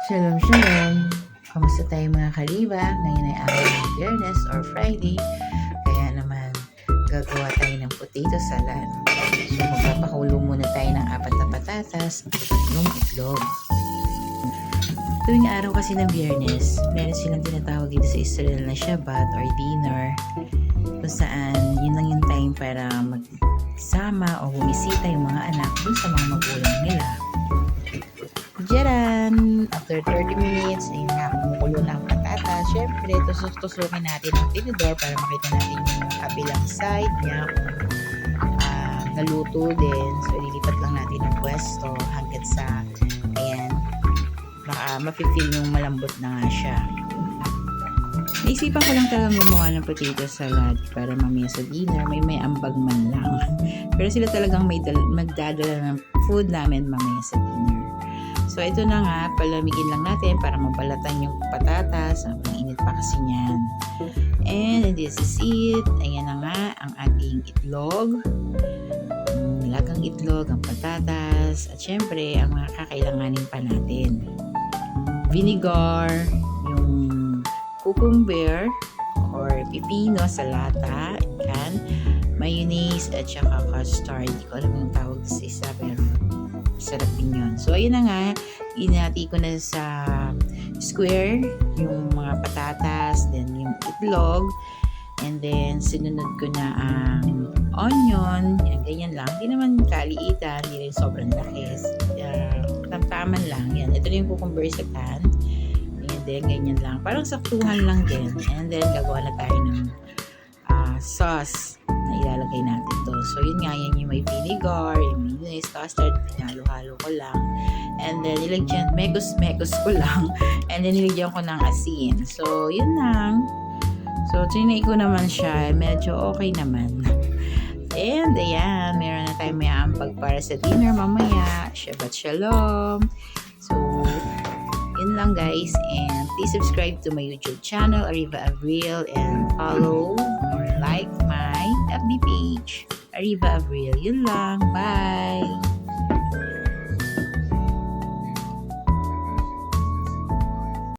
Shalom, shalom! Kamusta tayo mga kaliba? Ngayon ay araw ng Biyernes or Friday. Kaya naman, gagawa tayo ng potato salad. So, magpapakulo muna tayo ng 4 na patatas at 3 itlog. Tuwing araw kasi ng Biyernes, meron silang tinatawag dito sa Israel na Shabbat or dinner, kung saan yun lang yung time para magsama o bumisita yung mga anak dun sa mga magulang nila. Diyan, after 30 minutes, ayun na, kumukulo na ang patatas. Siyempre, tusukin natin ang tinidor para makita natin yung kabilang side niya kung naluto din. So, lilipat lang natin ang pwesto hanggat sa, ayan, ma-feel yung malambot na nga siya. Naisipan ko lang talagang gumawa ng potato salad para mamaya sa dinner, may ambag man lang. Pero sila talagang magdadala ng food namin mamaya sa dinner. So, ito na nga, palamigin lang natin para mabalatan yung patatas. Ang init pa kasi niyan. And this is it. Ayan na nga, ang ating itlog. Nilagang itlog, ang patatas. At syempre, ang mga kakailanganin pa natin. Vinegar, yung cucumber, or pipino sa lata, can, mayonnaise, at saka custard. Hindi ko alam yung tawag sa isa, pero sarap din yun. So, ayun na nga, inati ko na sa square yung mga patatas, then yung itlog, and then sinunod ko na ang onion, yan, ganyan lang. Hindi naman kaliitan, hindi rin sobrang laki. Tamtaman lang, yan. Ito na yung cucumber sa pan, and then ganyan lang. Parang saktuhan lang din. And then, gagawa na tayo ng sauce na ilalagay natin to. So, yun nga, yan yung may vinegar, yung mayonnaise, custard, pinalo-halo ko lang. And then, nilagyan, mekos-mekos ko lang. And then, nilagyan ko ng asin. So, yun lang. So, trinay ko naman siya. Medyo okay naman. And, ayan, meron na tayong may ampag para sa dinner mamaya. Shabbat shalom. So, yun lang guys. And please subscribe to my YouTube channel, Arriva Avril, and follow or like my FB page, Arriva Avril. Yun lang. Bye!